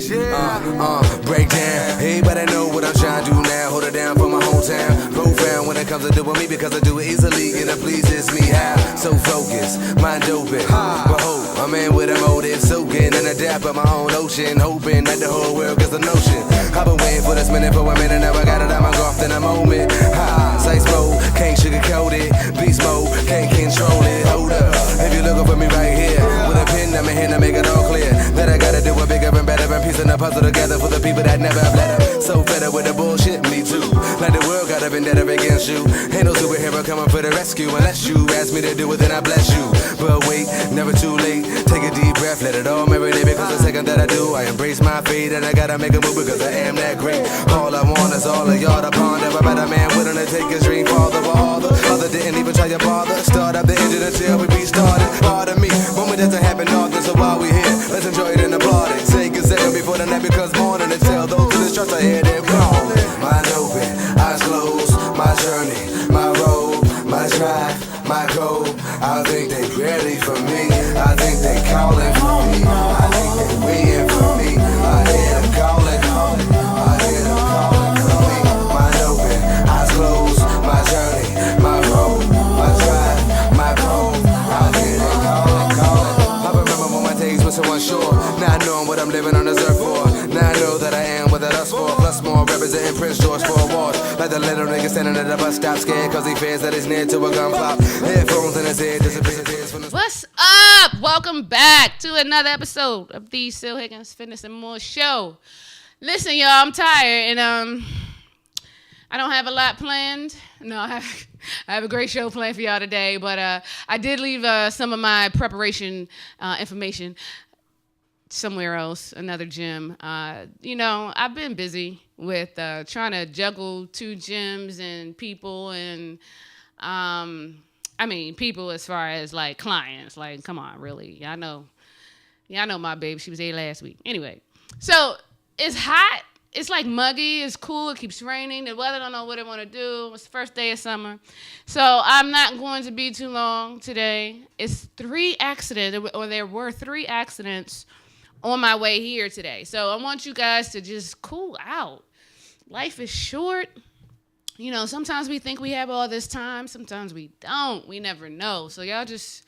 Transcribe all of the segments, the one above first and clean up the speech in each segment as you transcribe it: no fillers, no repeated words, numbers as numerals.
fresh, break down. Everybody know what I'm trying to do now. Hold it down for my hometown. Profound when it comes to doing me because I do it easily and it pleases me. How? So focused, mind open. Behold, I'm in with a motive, soaking in a depth of my own ocean, hoping that the whole world gets the notion. I've been waiting for this minute for a minute, now I got it, I'm engulfed in a moment. Size mode, can't sugarcoat it. Beast mode, can't control it. Hold up, if you're looking for me right here, with a pen, I'm in here to make it all clear that I gotta do it bigger and better and piecing the puzzle together for the people that never have let up. So fed up with the bullshit, me too. Like the world got a vendetta against you. Ain't no superhero coming for the rescue unless you ask me to do it, then I bless you. But wait, never too late. Take a deep breath, let it all marinate because the second that I do, I embrace my fate and I gotta make a move because I am that great. All I want is all of y'all to ponder. A better man willing to take his dream farther, but all the other didn't even try to bother. Start up the engine until we restarted. Pardon me, moment doesn't happen often, so while we here, let's enjoy it and applaud it. Take a second before the night becomes morning and tell those who distrust I hear them calling. Mind open, eyes closed, my journey, my road, my drive, my goal. I think they ready for me. I think they calling for me. I think they waiting for me. I hear them calling. I hear them calling for me. Mind open, eyes closed, my journey, my road, my drive, my goal. I hear them calling. I remember when my days were so unsure, not knowing what I'm living on this earth for. Now I know that I am what that us for. Plus more representing Prince George for awards. Like the little nigga standing at the bus stop scared cause he fears that he's near to a gun pop. Headphones in his head disappears from the... What's up? Welcome back to another episode of the Higgins Fitness and More Show. Listen, y'all, I'm tired and I don't have a lot planned. No, I have a great show planned for y'all today, but I did leave some of my preparation information somewhere else, another gym. I've been busy with trying to juggle two gyms and people and people as far as like clients. Like, come on, really? Y'all know my baby. She was 8 last week. Anyway, so it's hot. It's like muggy. It's cool. It keeps raining. The weather don't know what it want to do. It's the first day of summer. So I'm not going to be too long today. It's 3 accidents, or there were 3 accidents on my way here today. So I want you guys to just cool out. Life is short. You know, sometimes we think we have all this time. Sometimes we don't. We never know. So y'all just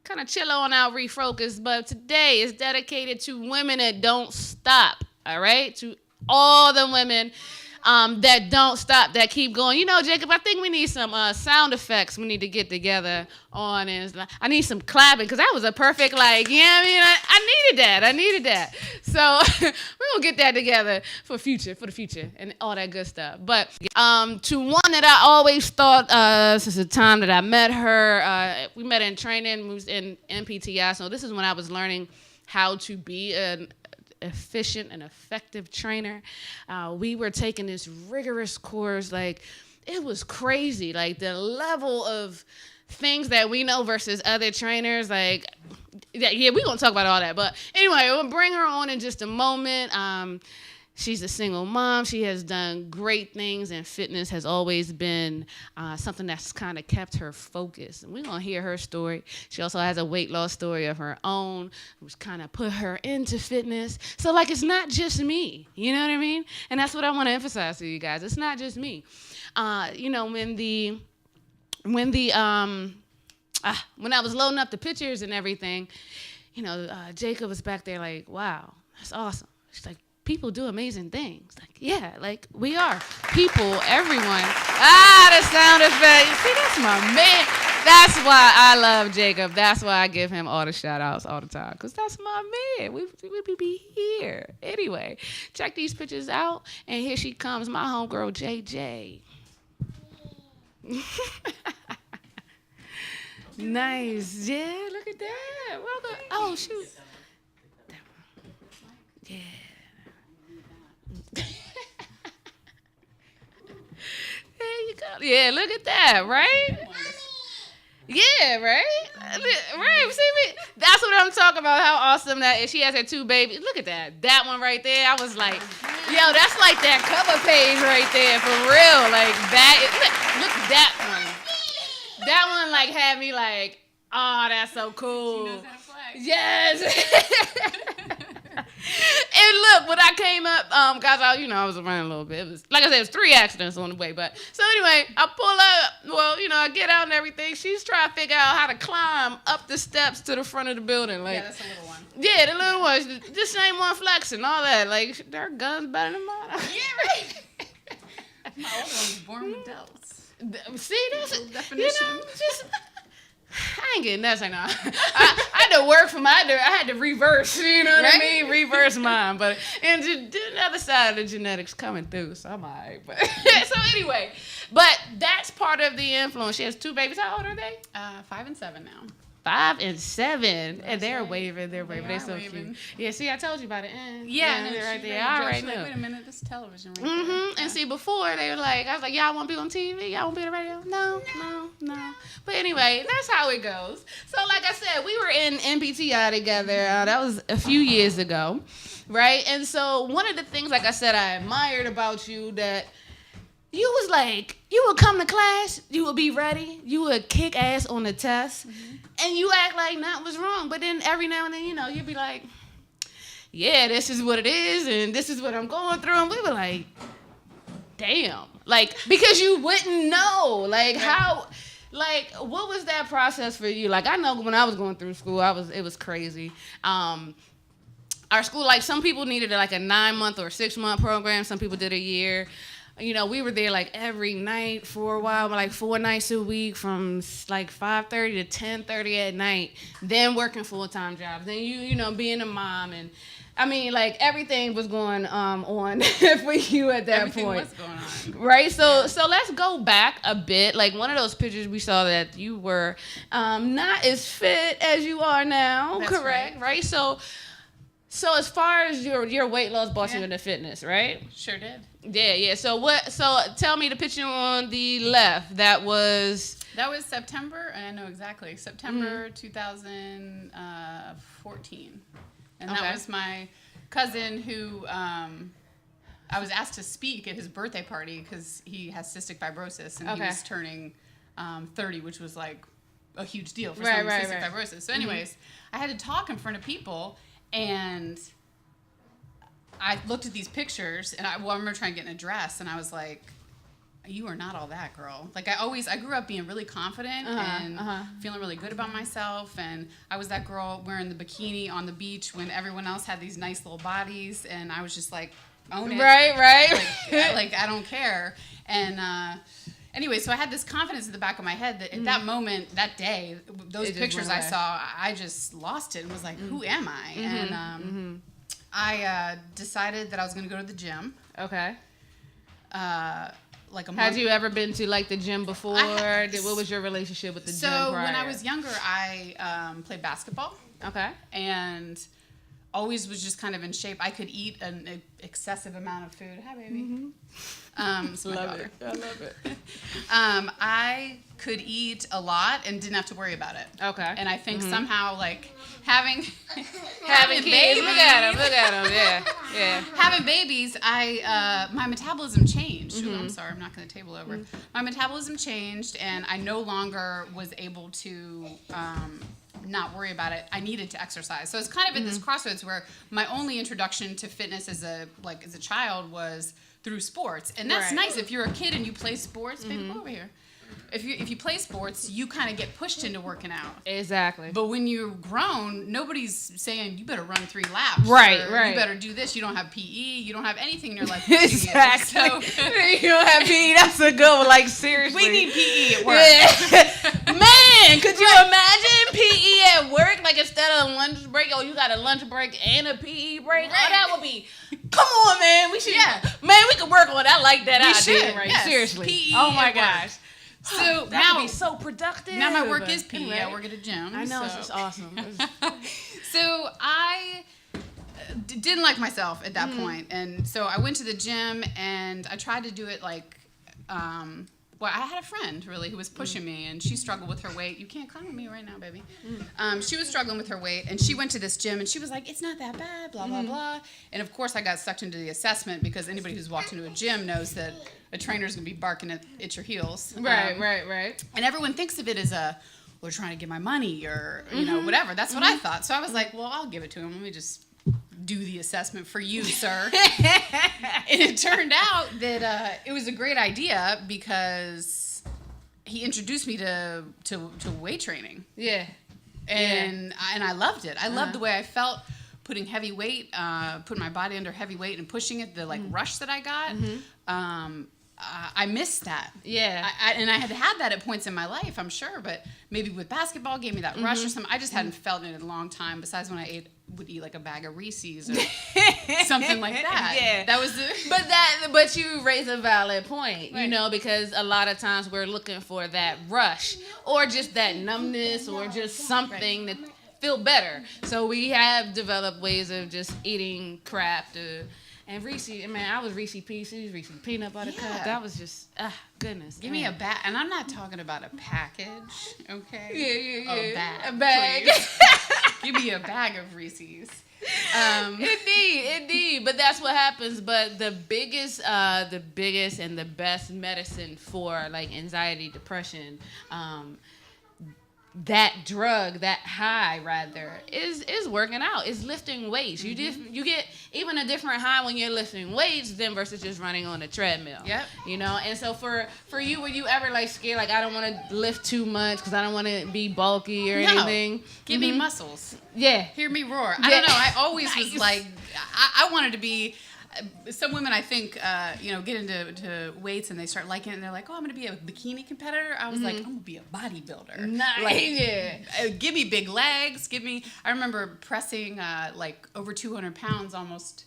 kind of chill on out, refocus. But today is dedicated to women that don't stop, all right? To all the women that don't stop, that keep going. You know, Jacob, I think we need some sound effects we need to get together on. And I need some clapping because that was a perfect, I needed that. So we're going to get that together for the future and all that good stuff. But to one that I always thought, since the time that I met her, we met in training, we was in MPTI. So this is when I was learning how to be an efficient and effective trainer. We were taking this rigorous course. Like, it was crazy. Like, the level of things that we know versus other trainers. Like, yeah, we're going to talk about all that. But anyway, we'll bring her on in just a moment. She's a single mom. She has done great things, and fitness has always been something that's kind of kept her focused. And we're going to hear her story. She also has a weight loss story of her own, which kind of put her into fitness. So, it's not just me. You know what I mean? And that's what I want to emphasize to you guys. It's not just me. When I was loading up the pictures and everything, Jacob was back there like, wow, that's awesome. She's like, people do amazing things. We are. People, everyone. The sound effect. See, that's my man. That's why I love Jacob. That's why I give him all the shout outs all the time. Because that's my man. We be here. Anyway, check these pictures out. And here she comes, my homegirl, JJ. Nice. Yeah, look at that. Welcome. Oh, shoot. Yeah. There you go. Yeah, look at that, right? Yeah, right? Right. See me? That's what I'm talking about, how awesome that is. She has her 2 babies. Look at that. That one right there. I was like, yo, that's like that cover page right there, for real. Like, that. Look at that one. That one, had me like, oh, that's so cool. She knows how to play. Yes. It look, when I came up, guys, I was running a little bit. It was, like I said, it was 3 accidents on the way. But so anyway, I pull up. Well, I get out and everything. She's trying to figure out how to climb up the steps to the front of the building. Like, yeah, that's a little one. Yeah, the little ones. This ain't one flexing, all that. Like, their guns better than mine. Yeah, right. My old one was born with delts. See, that's definition. I ain't getting that. Like, no. I had to work for I had to reverse. You know what I mean? Reverse mine. But and the other side of the genetics coming through, so I'm alright. But so anyway, but that's part of the influence. She has 2 babies. How old are they? 5 and 7 now. 5 and 7, That's and they're right. waving. They're so waving. cute. Yeah, see, I told you about it. Yeah, they're right there. I I already like, know. wait a minute, this is television right Mm-hmm. there. And see, before they were like, I was like, y'all want to be on TV? Y'all want to be on the radio? No. But anyway, that's how it goes. So, like I said, we were in MBTI together. That was a few years ago, right? And so, one of the things, like I said, I admired about you that you was like, you would come to class, you would be ready, you would kick ass on the test, and you act like nothing was wrong. But then every now and then, you'd be like, yeah, this is what it is, and this is what I'm going through. And we were like, damn. Like, because you wouldn't know. Like, how, like, what was that process for you? Like, I know when I was going through school, it was crazy. Our school, like, some people needed like a 9-month or 6-month program. Some people did a year. We were there like every night for a while, like 4 nights a week from like 5:30 to 10:30 at night, then working full-time jobs. Then being a mom, and I mean, like, everything was going on for you at that Everything point. was going on. Right? So let's go back a bit. Like, one of those pictures we saw that you were not as fit as you are now, That's correct? Right? So as far as your weight loss brought you into fitness, right? Sure did. Yeah. So tell me the picture on the left. That was September, and I know exactly. September 2014. And that was my cousin who I was asked to speak at his birthday party because he has cystic fibrosis, and he was turning 30, which was like a huge deal for someone with cystic fibrosis. So anyways, I had to talk in front of people, and I looked at these pictures, and I remember trying to get in a dress, and I was like, you are not all that, girl. Like, I grew up being really confident and feeling really good about myself, and I was that girl wearing the bikini on the beach when everyone else had these nice little bodies, and I was just like, own it. Right. Like, I don't care. And anyway, so I had this confidence in the back of my head that at that moment, that day, those pictures I saw, I just lost it and was like, who am I? And I decided that I was going to go to the gym. Okay. Like a month. Had you ever been to like the gym before? What was your relationship with the gym prior? So when I was younger, I played basketball. Okay. And always was just kind of in shape. I could eat an excessive amount of food. Hi, baby. It's my daughter. I love it. I could eat a lot and didn't have to worry about it. Okay. And I think somehow, like, having kids. babies. Look at him. Yeah. Having babies, my metabolism changed. Ooh, I'm sorry, I'm knocking the table over. My metabolism changed, and I no longer was able to not worry about it. I needed to exercise. So it's kind of at this crossroads where my only introduction to fitness as a child was through sports. And that's nice. If you're a kid and you play sports, baby, go over here. If you play sports, you kind of get pushed into working out. Exactly. But when you're grown, nobody's saying you better run 3 laps. Right. You better do this. You don't have PE. You don't have anything in your life. Exactly. So, you don't have PE. That's a good one. Like, seriously. we need PE at work. Yeah. Man, could you imagine PE at work? Like, instead of a lunch break, you got a lunch break and a PE break? Right. Oh, that would be, come on, man. We should, man, we could work on that. I like that idea. Should, right? yes. Seriously. PE oh, my at gosh. Work. So that now would be so productive. Now my work is PE. Anyway. I work at a gym. I know, it's just awesome. So I didn't like myself at that point. And so I went to the gym and I tried to do it like, I had a friend really who was pushing me, and she struggled with her weight. You can't come with me right now, baby. She was struggling with her weight, and she went to this gym, and she was like, it's not that bad, blah, blah, blah. And of course I got sucked into the assessment because anybody who's walked into a gym knows that a trainer's going to be barking at your heels. Right. And everyone thinks of it as we're trying to get my money or, you know, whatever. That's what I thought. So I was like, well, I'll give it to him. Let me just do the assessment for you, sir. And it turned out that it was a great idea because he introduced me to weight training. Yeah. And I loved it. I loved the way I felt putting heavy weight, putting my body under heavy weight and pushing it, the rush that I got. I missed that. Yeah. And I had that at points in my life, I'm sure, but maybe with basketball gave me that rush or something. I just hadn't felt it in a long time, besides when I would eat like a bag of Reese's or something like that. Yeah. That was But you raise a valid point, you know, because a lot of times we're looking for that rush or just that numbness or just something to feel better. So we have developed ways of just eating crap and Reese, man, I was Reese Pieces, Reese Peanut Butter Cup. That was just, goodness. Give me a bag, and I'm not talking about a package, okay? Yeah. A bag. Give me a bag of Reese's. Indeed. But that's what happens. But the biggest and the best medicine for like anxiety, depression, that drug, that high rather, is working out. Is lifting weights. You get even a different high when you're lifting weights than versus just running on a treadmill. Yep. You know, and so for you, were you ever like scared, like I don't want to lift too much because I don't want to be bulky or anything? Give me muscles. Yeah. Hear me roar. I don't know. I always was like, I wanted to be. Some women, I think, get into weights and they start liking it and they're like, oh, I'm going to be a bikini competitor. I was like, I'm going to be a bodybuilder. Nice. Like, give me big legs. I remember pressing over 200 pounds almost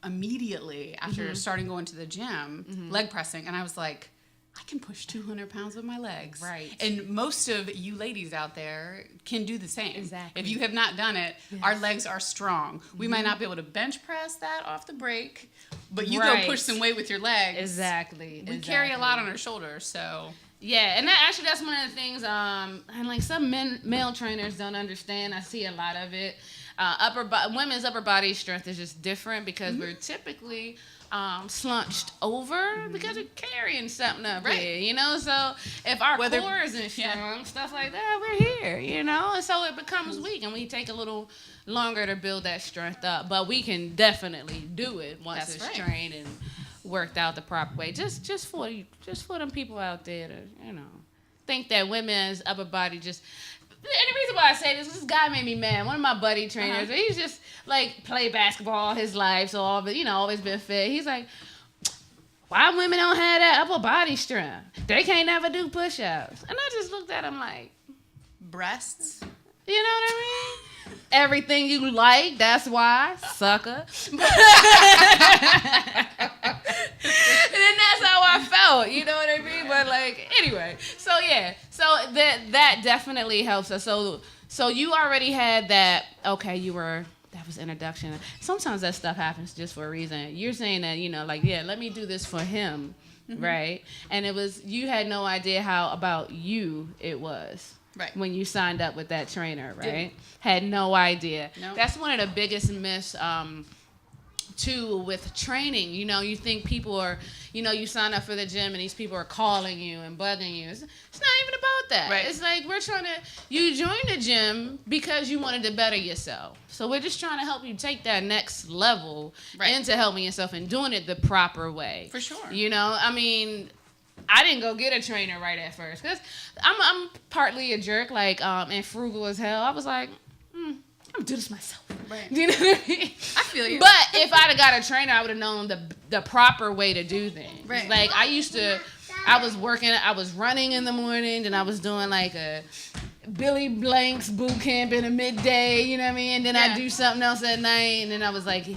immediately after starting going to the gym, leg pressing. And I was like, I can push 200 pounds with my legs. Right. And most of you ladies out there can do the same. Exactly. If you have not done it, our legs are strong. We might not be able to bench press that off the break, but you go push some weight with your legs. Exactly. We carry a lot on our shoulders, so. Yeah, and that's one of the things, and like some male trainers don't understand. I see a lot of it. Women's upper body strength is just different because we're typically slunched over because we're carrying something up here, you know? So if our core isn't strong, stuff like that, we're here, you know? And so it becomes weak, and we take a little longer to build that strength up. But we can definitely do it once it's trained and worked out the proper way. Just for them people out there to, you know, think that women's upper body just... And the reason why I say this guy made me mad. One of my buddy trainers, he's just like played basketball all his life, so always been fit. He's like, why women don't have that upper body strength? They can't never do push-ups. And I just looked at him like, breasts. You know what I mean? Everything you like, that's why, sucker. And then that's how I felt, you know what I mean? But like, anyway, so that definitely helps us. So you already had that, okay, that was introduction. Sometimes that stuff happens just for a reason. You're saying that, you know, like, yeah, let me do this for him, right? And you had no idea how about you it was. Right. When you signed up with that trainer, right? Had no idea. Nope. That's one of the biggest myths, too, with training. You know, you think people are, you know, you sign up for the gym and these people are calling you and bugging you. It's not even about that. Right. It's like you joined the gym because you wanted to better yourself. So we're just trying to help you take that next level into helping yourself and doing it the proper way. For sure. You know, I mean... I didn't go get a trainer right at first because I'm partly a jerk, like, and frugal as hell. I was like, I'm gonna do this myself. Right. Do you know what I mean? I feel you. But if I'd have got a trainer, I would have known the proper way to do things. Right. Like I was running in the morning, and I was doing like a Billy Blanks boot camp in the midday, you know what I mean? And then I'd do something else at night, and then I was like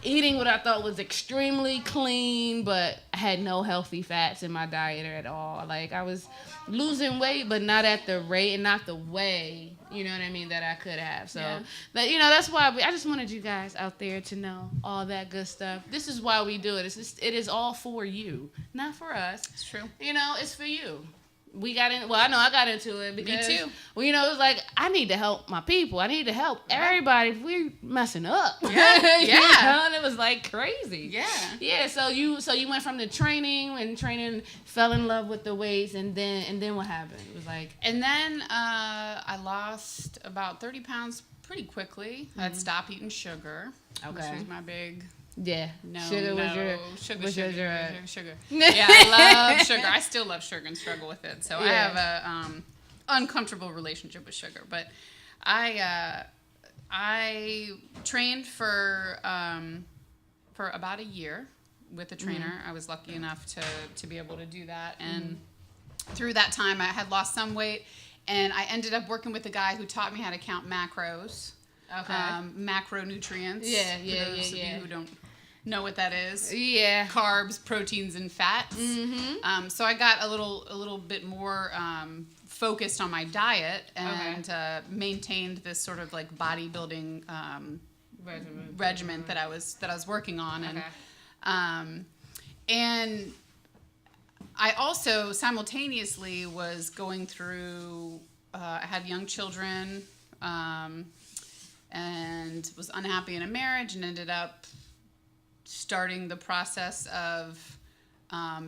eating what I thought was extremely clean, but I had no healthy fats in my diet at all. Like, I was losing weight, but not at the rate and not the way, you know what I mean, that I could have. So, but, you know, that's why I just wanted you guys out there to know all that good stuff. This is why we do it. It is all for you, not for us. It's true. You know, it's for you. we got in. Well, I know I got into it because Me too. Well, it was like I need to help my people. I need to help everybody. If we're messing up, Yeah. And it was like crazy. Yeah. Yeah. So you went from the training, fell in love with the weights, and then what happened? It was like, And then I lost about 30 pounds pretty quickly. I'd stop eating sugar, which was my big. Yeah, Sugar. Yeah, Yeah, I love sugar. I still love sugar and struggle with it. So I Yeah. have a uncomfortable relationship with sugar. But I trained for about a year with a trainer. I was lucky enough to be able to do that. And through that time, I had lost some weight. And I ended up working with a guy who taught me how to count macros. Okay. Macronutrients. Yeah. For those of you who don't know what that is. Yeah. Carbs, proteins, and fats. Mm-hmm. So I got a little bit more focused on my diet and maintained this sort of like bodybuilding regimen that I was working on. And I also simultaneously was going through. I had young children. And was unhappy in a marriage and ended up starting the process of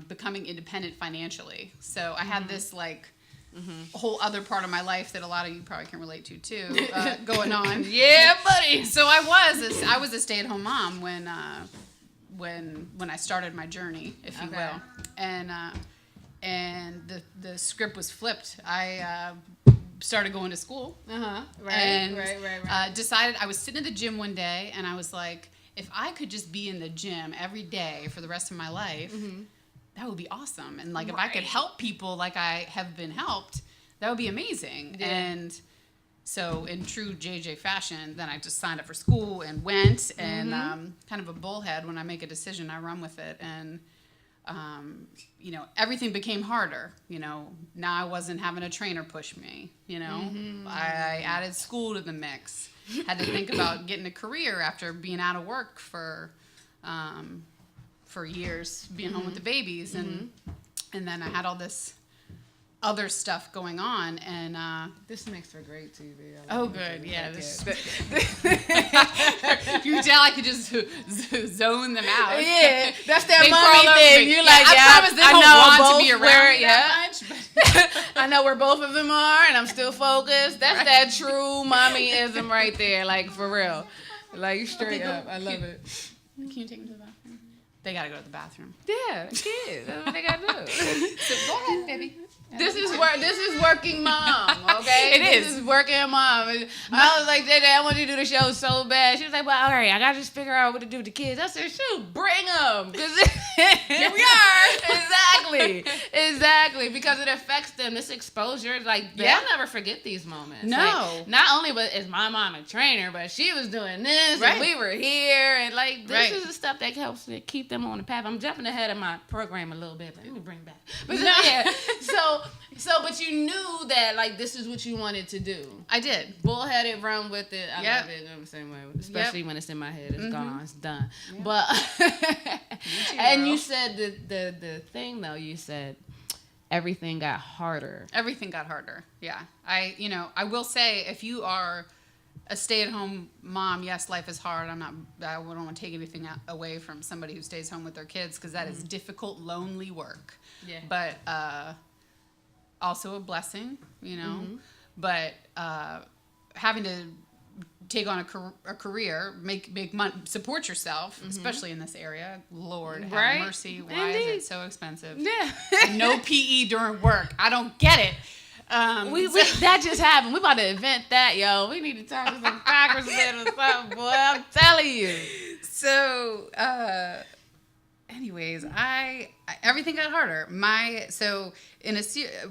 becoming independent financially. So I had this like whole other part of my life that a lot of you probably can relate to too going on. Yeah, buddy. So I was a stay-at-home mom when I started my journey, if you will, and the script was flipped. I started going to school. Right. Decided I was sitting at the gym one day and I was like, if I could just be in the gym every day for the rest of my life, that would be awesome. And like if I could help people like I have been helped, that would be amazing. Yeah. And so in true JJ fashion, then I just signed up for school and went and kind of a bullhead. When I make a decision, I run with it. And everything became harder. Now I wasn't having a trainer push me. I added school to the mix. Had to think about getting a career after being out of work for years, being home with the babies, and then I had all this other stuff going on, and This makes for great TV. oh, good, yeah. You can tell I could just zone them out. Yeah, that's that They mommy crawl over thing. me. You're Yeah, like, I yeah, promise they don't want to be around me that much. But I know where both of them are, and I'm still focused. That's that true mommyism right there, like for real, like straight up. I love it. Can you take them to the bathroom? They gotta go to the bathroom. Yeah, kids. That's what they gotta do. So go ahead, baby. This is working mom, okay? It This is. is working mom. And I was like, JJ, I want you to do the show so bad. She was like, well, all right, I gotta just figure out what to do with the kids. I said, shoot, bring them. Here we are. Exactly. Because it affects them. This exposure, like, they'll never forget these moments. No. Like, not only is my mom a trainer, but she was doing this, and we were here, and like, this is the stuff that helps to keep them on the path. I'm jumping ahead of my program a little bit, but let me bring it back. But but you knew that, like, this is what you wanted to do. I did. Bullheaded, run with it. I love it. I'm the same way. Especially when it's in my head. It's gone. It's done. Yep. But, and you said the thing, though, you said everything got harder. Everything got harder. Yeah. I will say, if you are a stay-at-home mom, yes, life is hard. I don't want to take anything away from somebody who stays home with their kids, because that is difficult, lonely work. Yeah. But also a blessing, But having to take on a career, make money, support yourself, especially in this area. Lord have mercy. Why is it so expensive? Yeah. And no PE during work. I don't get it. That just happened. We about to invent that, yo. We need to talk to some congressmen or something, boy. I'm telling you. So, anyways, everything got harder.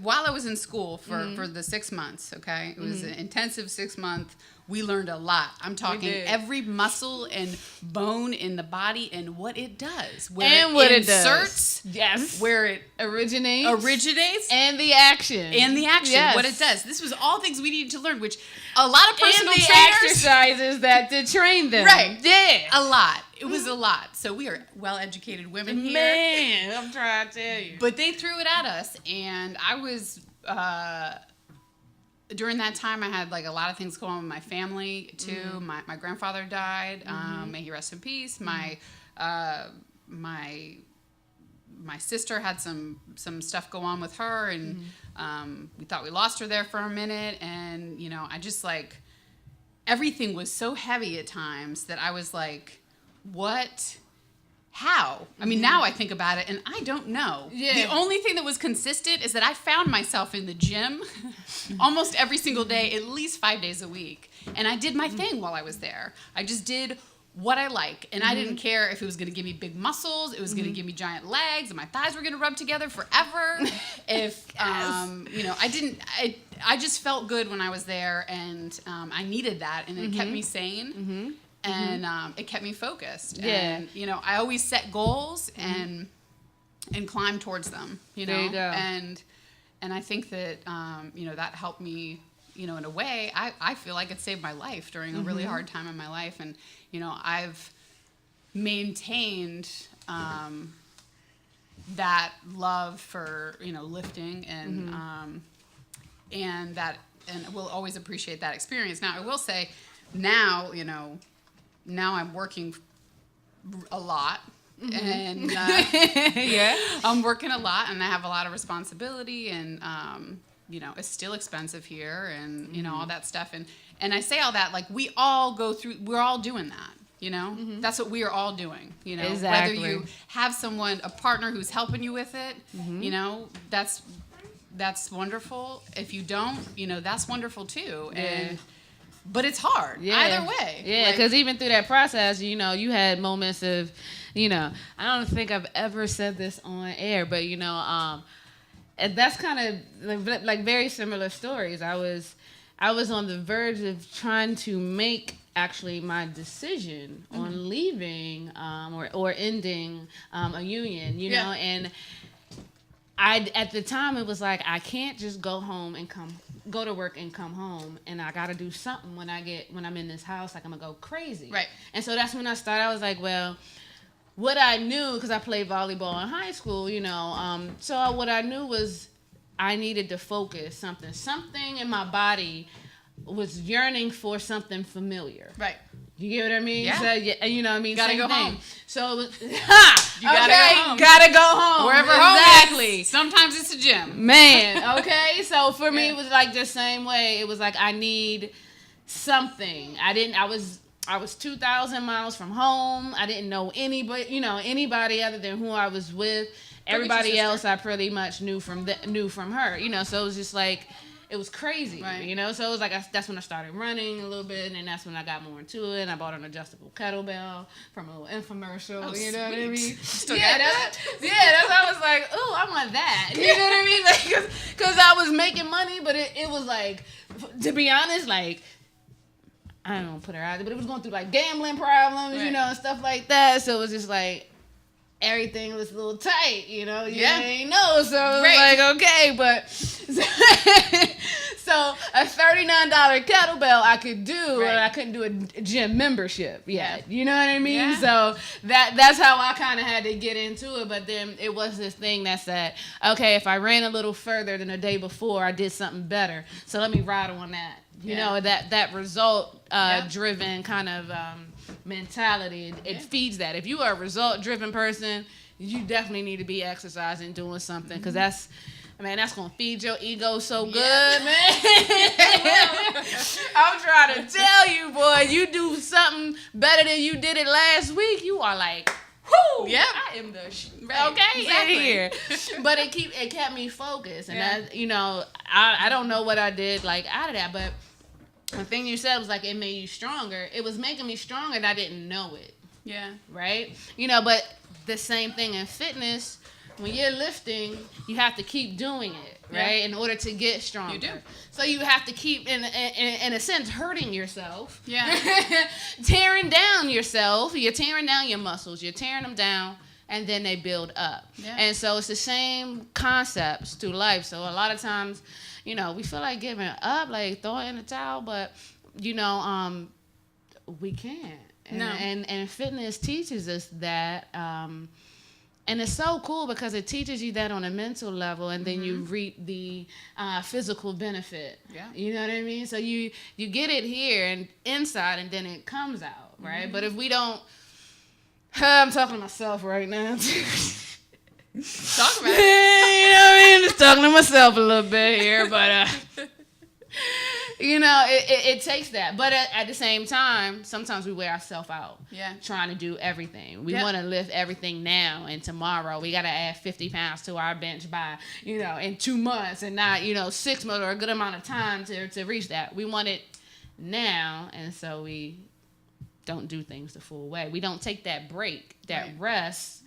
While I was in school for the 6 months, okay, it was an intensive 6 month. We learned a lot. I'm talking every muscle and bone in the body and what it does, where what it inserts, yes, where it originates, and the action, yes. What it does. This was all things we needed to learn, which a lot of personal and the trainers exercises that to train them, right? Yeah, a lot. It was a lot. So we are well-educated women here. Man, I'm trying to tell you. But they threw it at us, and I was during that time I had like a lot of things going on with my family too. My grandfather died. May he rest in peace. My sister had some stuff go on with her, and we thought we lost her there for a minute, and I just like everything was so heavy at times that I was like, what? How? I mean, now I think about it and I don't know. Yeah. The only thing that was consistent is that I found myself in the gym almost every single day, at least 5 days a week. And I did my thing while I was there. I just did what I like. And I didn't care if it was going to give me big muscles, it was going to give me giant legs, and my thighs were going to rub together forever. If, I just felt good when I was there, and I needed that, and it kept me sane. And it kept me focused. Yeah. And, I always set goals and climb towards them, There you go. And I think that, that helped me, in a way. I feel like it saved my life during a really hard time in my life. And, I've maintained that love for, lifting and will always appreciate that experience. Now, I will say now, now I'm working a lot, and I'm working a lot, and I have a lot of responsibility, and it's still expensive here, and all that stuff, and I say all that like we're all doing that, that's what we are all doing, Exactly. Whether you have a partner who's helping you with it, that's wonderful. If you don't, that's wonderful too, but it's hard either way. Yeah, because even through that process, you had moments of, I don't think I've ever said this on air, but, and that's kind of like very similar stories. I was on the verge of trying to make actually my decision on leaving or ending a union, and at the time it was like I can't just go to work and come home, and I got to do something when I'm in this house, like I'm gonna go crazy. Right. And so that's when I started. I was like, well, what I knew, because I played volleyball in high school, so what I knew was I needed to focus something in my body was yearning for something familiar. Right. You get what I mean? Yeah. So, you know what I mean? Gotta Same go thing. home. So it was, You gotta go home. Gotta go home. Wherever exactly. home is. Sometimes it's a gym. Man, okay? So for me, it was like the same way. It was like I need something. I was 2,000 miles from home. I didn't know anybody other than who I was with. Everybody else I pretty much knew from her. So it was just like, it was crazy, right. So it was like that's when I started running a little bit, and then that's when I got more into it. And I bought an adjustable kettlebell from a little infomercial. Oh, you know what I mean? Still got that? That's why I was like, oh, I want that. You know what I mean? Like, because I was making money, but it was like, to be honest, like, I don't want to put her out there, but it was going through like gambling problems, right. And stuff like that. So it was just like, everything was a little tight, you ain't know, so it was like, okay, but so a $39 kettlebell I could do, and I couldn't do a gym membership yet, you know what I mean? Yeah. So that's how I kind of had to get into it, but then it was this thing that said, okay, if I ran a little further than the day before, I did something better, so let me ride on that, you know, that result driven kind of mentality. It feeds that. If you are a result-driven person, you definitely need to be exercising, doing something, because that's gonna feed your ego so good, man. I'm trying to tell you, boy, you do something better than you did it last week, you are like, whoo, I am the exactly. here. But it kept me focused, and I don't know what I did like out of that, but the thing you said was like it made you stronger. It was making me stronger, and I didn't know it. Yeah. Right? But the same thing in fitness, when you're lifting, you have to keep doing it, right? In order to get stronger. You do. So you have to keep, in a sense, hurting yourself. Yeah. Tearing down yourself. You're tearing down your muscles. You're tearing them down, and then they build up. Yeah. And so it's the same concepts through life. So a lot of times, we feel like giving up, like throwing in the towel, but, we can't. And fitness teaches us that. And it's so cool because it teaches you that on a mental level, and then you reap the physical benefit. Yeah. You know what I mean? So you get it here and inside, and then it comes out, right? But if we don't, I'm talking to myself right now. Talk about it. You know what I mean? Just talking to myself a little bit here, but you know, it takes that. But at the same time, sometimes we wear ourselves out. Yeah. Trying to do everything. We want to lift everything now, and tomorrow we got to add 50 pounds to our bench by, you know, in 2 months, and not, 6 months or a good amount of time to reach that. We want it now, and so we don't do things the full way. We don't take that break, that rest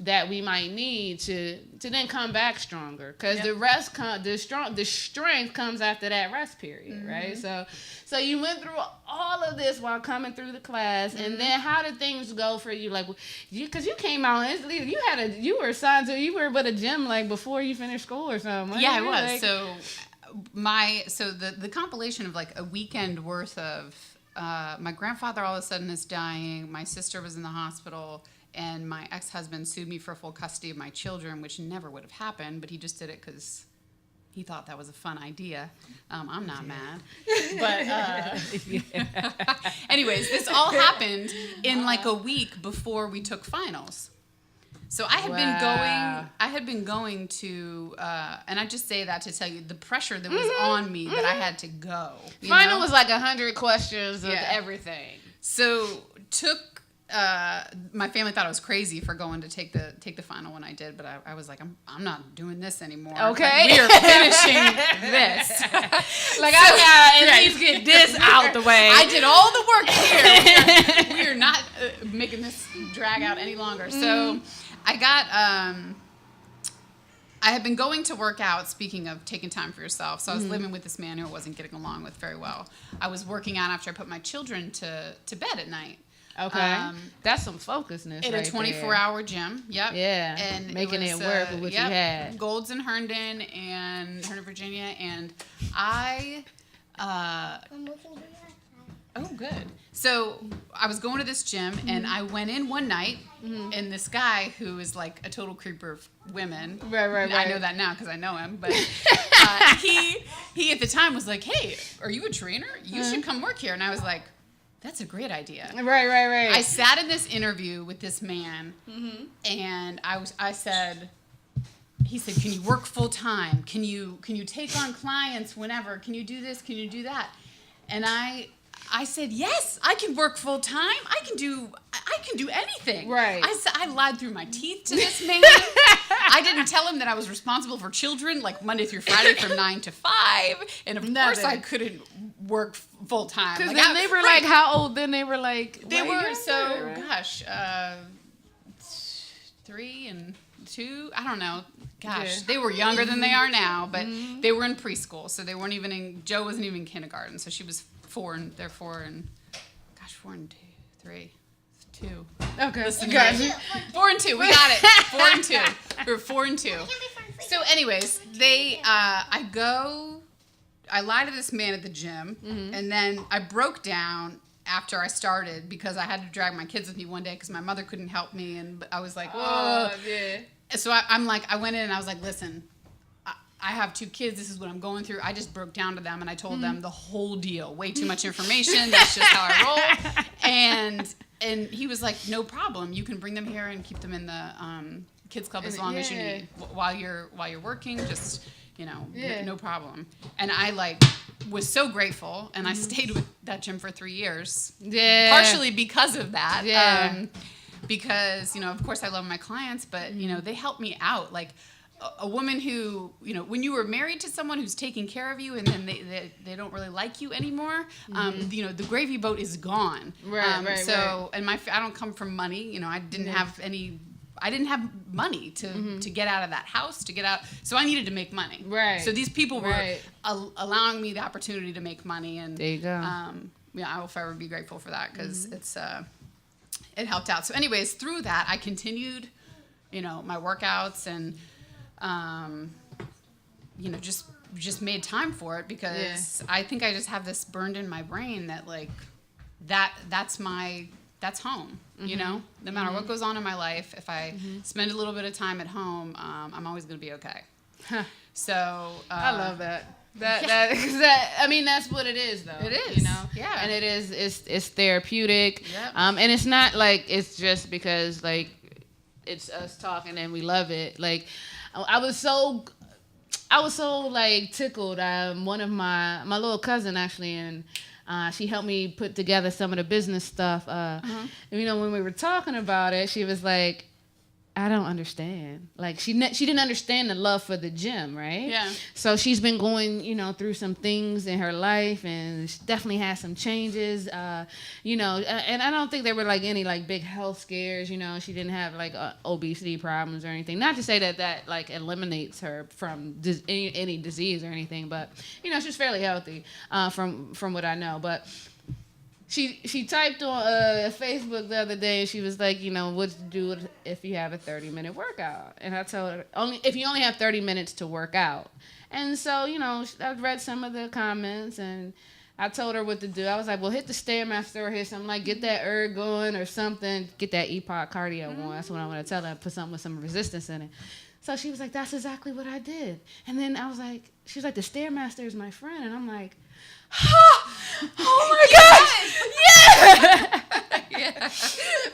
that we might need to then come back stronger. Because the strength comes after that rest period, right? So you went through all of this while coming through the class, and then how did things go for you? Like, because you came out and you were assigned to, you were with a gym like before you finished school or something. Yeah, I was. Like, so the compilation of like a weekend worth of. My grandfather all of a sudden is dying. My sister was in the hospital, and my ex-husband sued me for full custody of my children, which never would have happened, but he just did it because he thought that was a fun idea. I'm not mad. But anyways, this all happened in like a week before we took finals. So I had been going to, and I just say that to tell you the pressure that was on me that I had to go. Final was like 100 questions of everything. So my family thought I was crazy for going to take the final when I did, but I was like, I'm not doing this anymore. Okay. Like, we are finishing this. Like, I gotta at least get this out the way. I did all the work here. We are not making this drag out any longer. So I had been going to work out, speaking of taking time for yourself. So I was living with this man who I wasn't getting along with very well. I was working out after I put my children to bed at night. Okay. That's some focusness in right a 24-hour gym. Yep. Yeah. And making it work with what you had. Gold's in Herndon, Virginia. And I... I'm looking for your Oh, good. So I was going to this gym, and I went in one night, and this guy who is like a total creeper of women. Right. I know that now because I know him. But he at the time was like, "Hey, are you a trainer? You should come work here." And I was like, "That's a great idea." Right. I sat in this interview with this man, and I said. He said, "Can you work full time? Can you take on clients whenever? Can you do this? Can you do that?" And I said, "Yes, I can work full time. I can do anything." Right. I lied through my teeth to this man. I didn't tell him that I was responsible for children, like Monday through Friday from 9 to 5, and of course I couldn't work full time. Because then they were like, how old? Then they were like, they were so gosh, 3 and 2. I don't know. Gosh, they were younger than they are now, but they were in preschool, so they weren't even in. Joe wasn't even in kindergarten, so she was 4 and 4 and 3, 2. Okay, listen, guys, 4 and 2. We got it. 4 and 2. We were 4 and 2. So, anyways, I lie to this man at the gym, and then I broke down after I started because I had to drag my kids with me one day because my mother couldn't help me, and I was like, "Oh, yeah." So I went in and I was like, "Listen, I have 2 kids. This is what I'm going through." I just broke down to them and I told them the whole deal. Way too much information. That's just how I roll. And he was like, "No problem. You can bring them here and keep them in the kids club as long as you need while you're working. Just no problem." And I was so grateful, and I stayed with that gym for 3 years. Yeah. Partially because of that. Yeah. Because, of course I love my clients, but, they help me out. Like a woman who, when you were married to someone who's taking care of you and then they don't really like you anymore, the gravy boat is gone. Right. And I don't come from money. I didn't have money to get out of that house, to get out. So I needed to make money. Right. So these people were allowing me the opportunity to make money. And there you go. I will forever be grateful for that because it helped out. So anyways, through that, I continued, my workouts and, just made time for it because I think I just have this burned in my brain that that's my that's home. You know, no matter what goes on in my life, if I spend a little bit of time at home, I'm always going to be okay. So I love that. I mean, that's what it is, though. It is, you know. yeah. And it is. It's therapeutic. Yep. And it's not like it's just because like it's us talking and we love it. Like I was so like tickled. One of my little cousin actually, and she helped me put together some of the business stuff. You know, when we were talking about it, she was like, I don't understand. Like she didn't understand the love for the gym, right? Yeah. So she's been going, you know, through some things in her life, and she definitely has some changes. You know, and I don't think there were like any like big health scares. You know, she didn't have like obesity problems or anything. Not to say that like eliminates her from any disease or anything, but you know, she's fairly healthy from what I know, but. She typed on Facebook the other day, and she was like, you know, what to do if you have a 30-minute workout. And I told her, if you only have 30 minutes to work out. And so, you know, I read some of the comments, and I told her what to do. I was like, well, hit the Stairmaster or hit something, like get that erg going or something, get that EPOC cardio going. That's what I want to tell her, put something with some resistance in it. So she was like, that's exactly what I did. And then I was like, she was like, the Stairmaster is my friend. And I'm like, oh my gosh, yeah.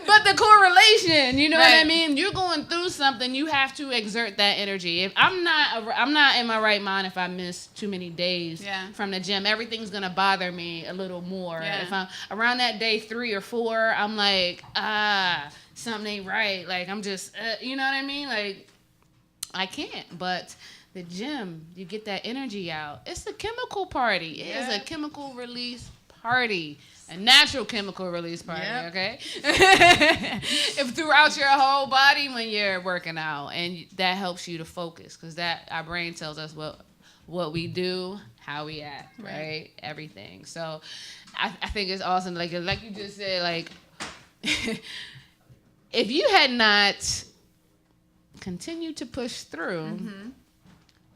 But the correlation, you know what I mean? You're going through something, you have to exert that energy. If I'm not in my right mind if I miss too many days from the gym. Everything's gonna bother me a little more. If I'm around that day 3 or 4, I'm like, something ain't right. Like I'm just, you know what I mean? Like I can't, but. The gym, you get that energy out. It's a chemical party. It is a chemical release party. A natural chemical release party, okay? If throughout your whole body when you're working out. And that helps you to focus. Because our brain tells us what we do, how we act, right? Everything. So I think it's awesome. Like you just said, like, if you had not continued to push through...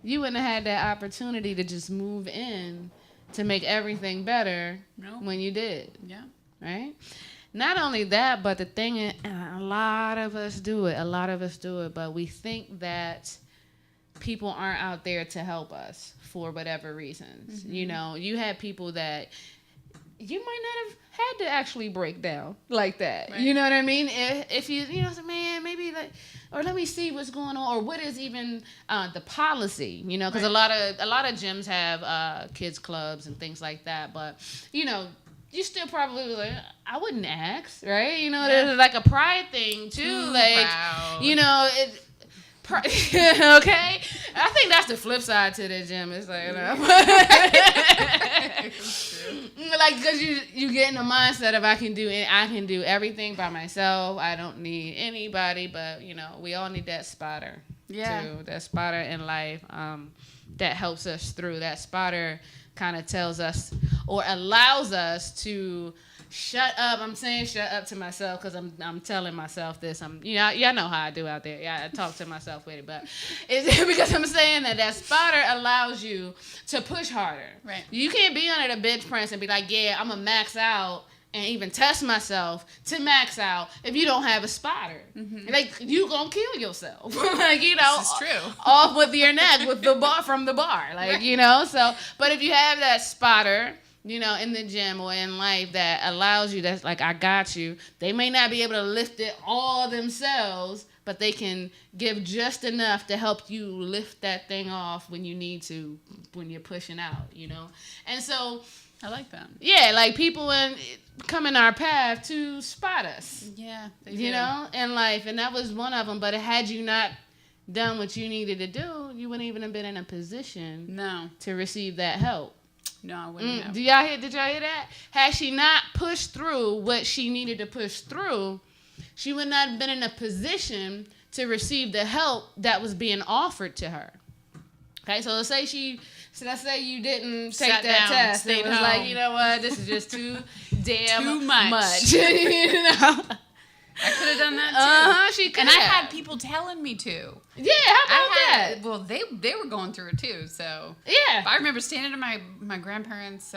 You wouldn't have had that opportunity to just move in to make everything better when you did. Yeah. Right? Not only that, but the thing is, a lot of us do it, but we think that people aren't out there to help us for whatever reasons. You know, you had people that you might not have had to actually break down like that. Right. You know what I mean? If you know, man, maybe like, or let me see what's going on, or what is even the policy, you know, because a lot of gyms have kids clubs and things like that, but you know, you still probably like, I wouldn't ask, right? You know, there's like a pride thing too, like proud. You know, okay, I think that's the flip side to the gym. It's like, like because you get in the mindset of I can do everything by myself. I don't need anybody, but you know we all need that spotter too. That spotter in life that helps us through. That spotter kind of tells us or allows us to. Shut up! I'm saying shut up to myself because I'm telling myself this. Y'all know how I do out there. Yeah, I talk to myself with it, but it's because I'm saying that spotter allows you to push harder. Right. You can't be under the bench press and be like, yeah, I'm gonna max out and even test myself to max out if you don't have a spotter. Like you gonna kill yourself. Like you know, this is true. Off with your neck with the bar from the bar. Like you know. So, but if you have that spotter. You know, in the gym or in life that allows you, that's like, I got you. They may not be able to lift it all themselves, but they can give just enough to help you lift that thing off when you need to, when you're pushing out, you know? And so... I like that. Yeah, like people come in our path to spot us. Yeah, they do. You know, in life. And that was one of them. But had you not done what you needed to do, you wouldn't even have been in a position to receive that help. No, I wouldn't have. Did y'all hear that? Had she not pushed through what she needed to push through, she would not have been in a position to receive the help that was being offered to her. Okay, so let's say you didn't take that test. It was like, you know what, this is just too damn too much. You know? I could have done that too. She could. And I had people telling me to. Yeah, how about that? Well, they were going through it too. So yeah, I remember standing at my grandparents'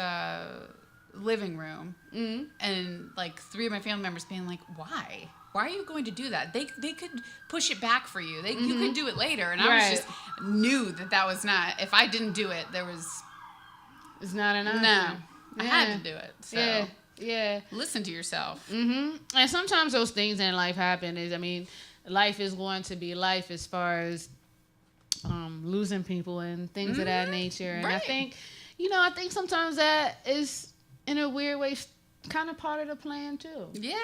living room, and like 3 of my family members being like, "Why? Why are you going to do that? They could push it back for you. You could do it later." And I was just knew that was not. If I didn't do it, it's not enough. No, I had to do it. So yeah. Listen to yourself. And sometimes those things in life happen. Life is going to be life as far as losing people and things of that nature. And I think sometimes that is, in a weird way, kind of part of the plan too. Yeah,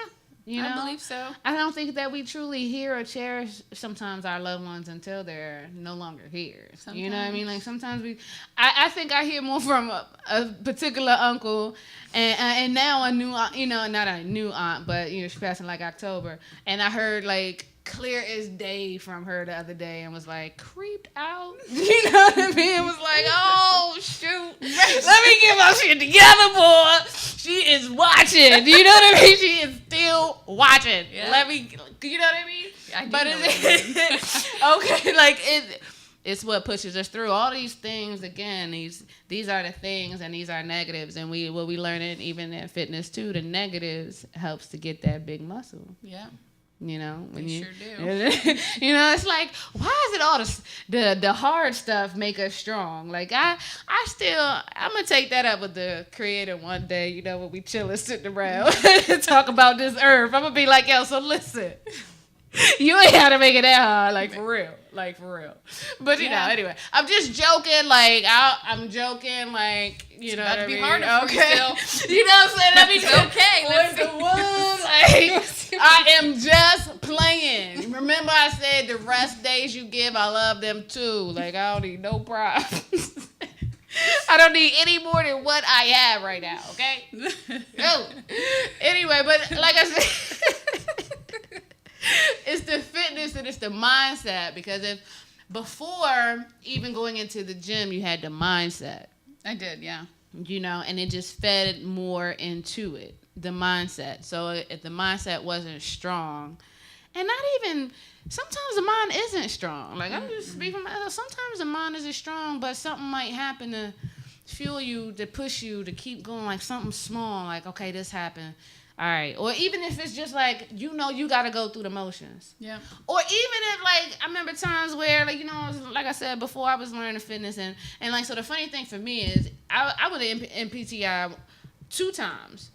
I believe so. I don't think that we truly hear or cherish sometimes our loved ones until they're no longer here. Sometimes. You know what I mean? Like sometimes I think I hear more from a particular uncle and now a new aunt, not a new aunt, but she's passing like October. And I heard like clear as day from her the other day and was like creeped out. You know what I mean? It was like, oh shoot, let me get my shit together, boy. She is watching. You know what I mean? She is still watching. Yeah. Let me, you know what I mean? I do but okay, like it's what pushes us through all these things. Again, these are the things and these are negatives, and what we learn even in fitness too. The negatives helps to get that big muscle. Yeah. When you sure do. It's like, why is it all the hard stuff make us strong? Like I'm gonna take that up with the Creator one day. When we chilling, sitting around and talk about this earth. I'm gonna be like, yo, so listen, you ain't had to make it that hard, like for real. But anyway, I'm just joking. Like I'm joking. Like it's know about what to be I mean? harder for okay. you still. You know what I'm saying? It's okay. I am just playing. Remember I said the rest days you give, I love them too. Like I don't need no problems. I don't need any more than what I have right now, okay? No. Anyway, but like I said, it's the fitness and it's the mindset, because if before even going into the gym you had the mindset. I did, yeah. And it just fed more into it, the mindset. So if the mindset wasn't strong, and not even, sometimes the mind isn't strong. Like I'm just speaking from myself. Sometimes the mind isn't strong, but something might happen to fuel you, to push you to keep going, like something small, like, okay, this happened. All right. Or even if it's just like, you got to go through the motions. Yeah. Or even if, like, I remember times where, like, like I said before, I was learning fitness. And like, so the funny thing for me is I went to MPTI 2 times.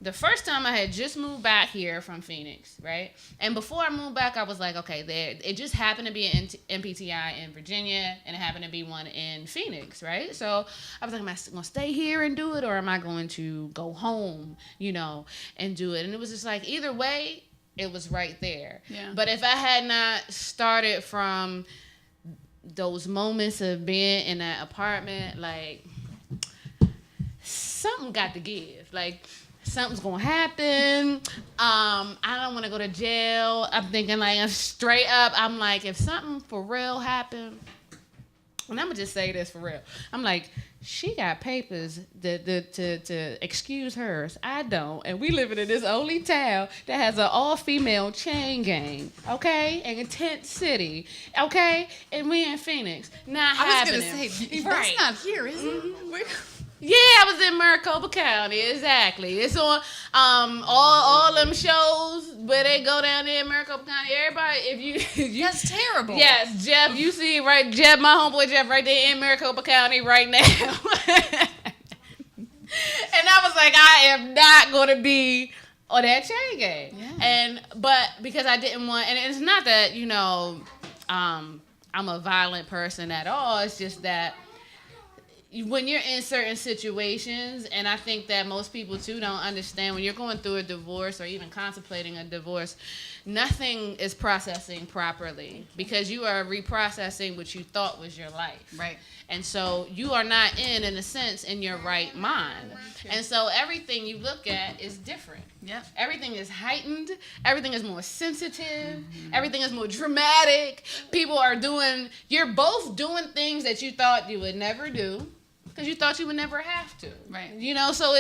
The first time I had just moved back here from Phoenix, right? And before I moved back, I was like, okay, it just happened to be an MPTI in Virginia, and it happened to be one in Phoenix, right? So I was like, am I going to stay here and do it, or am I going to go home, and do it? And it was just like, either way, it was right there. Yeah. But if I had not started from those moments of being in that apartment, like, something got to give. Like, something's gonna happen. I don't want to go to jail. I'm thinking like straight up. I'm like, if something for real happened, and I'm gonna just say this for real. I'm like, she got papers to excuse hers. I don't, and we living in this only town that has an all-female chain gang. Okay, in a tent city. Okay, and we in Phoenix. Not happening. I was gonna say, right. That's not here, is it? Yeah, I was in Maricopa County, exactly. It's on all them shows where they go down there in Maricopa County. Everybody, if you that's terrible. Yes, Jeff, you see right, Jeff, my homeboy Jeff, right there in Maricopa County right now. And I was like, I am not gonna be on that chain gang. Yeah. But because I didn't want, and it's not that I'm a violent person at all. It's just that when you're in certain situations, and I think that most people too don't understand, when you're going through a divorce or even contemplating a divorce, nothing is processing properly because you are reprocessing what you thought was your life. Right. And so you are not in a sense, in your right mind. And so everything you look at is different. Yeah. Everything is heightened. Everything is more sensitive. Mm-hmm. Everything is more dramatic. You're both doing things that you thought you would never do, because you thought you would never have to. Right. So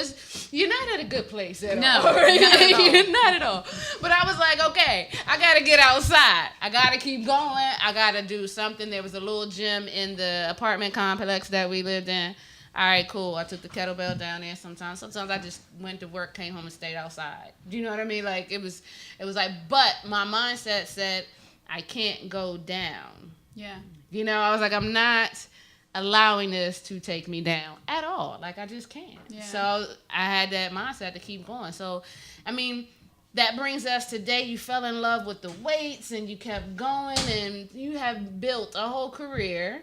you're not at a good place at all. No, not at all. You're not at all. But I was like, okay, I got to get outside. I got to keep going. I got to do something. There was a little gym in the apartment complex that we lived in. All right, cool. I took the kettlebell down there sometimes. Sometimes I just went to work, came home, and stayed outside. Do you know what I mean? Like, it was like, but my mindset said, I can't go down. Yeah. You know, I was like, I'm not allowing this to take me down at all. Like, I just can't. Yeah. So I had that mindset to keep going. So, I mean, that brings us today. You fell in love with the weights and you kept going, and you have built a whole career.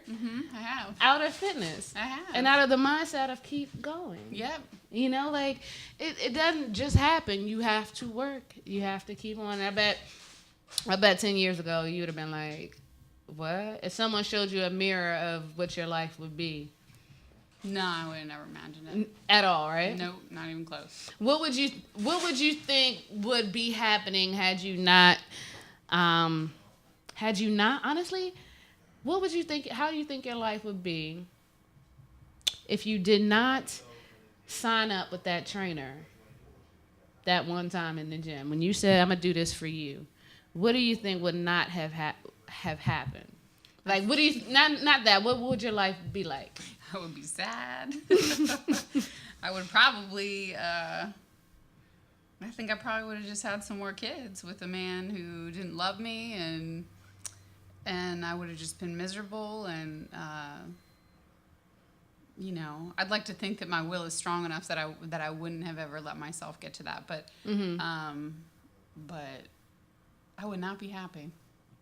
I have. Out of fitness. I have. And out of the mindset of keep going. Yep. You know, like, it doesn't just happen. You have to work. You have to keep on. I bet 10 years ago you would have been like, what? If someone showed you a mirror of what your life would be. No, I would have never imagined it. At all, right? Nope, not even close. What would you think would be happening had you not honestly, what would you think, how do you think your life would be if you did not sign up with that trainer that one time in the gym? When you said, I'm going to do this for you, what do you think would not have happened? Like, what do you, not that, what would your life be like? I would be sad. I would probably, I think I probably would have just had some more kids with a man who didn't love me, and I would have just been miserable, and, you know, I'd like to think that my will is strong enough that I wouldn't have ever let myself get to that, but I would not be happy.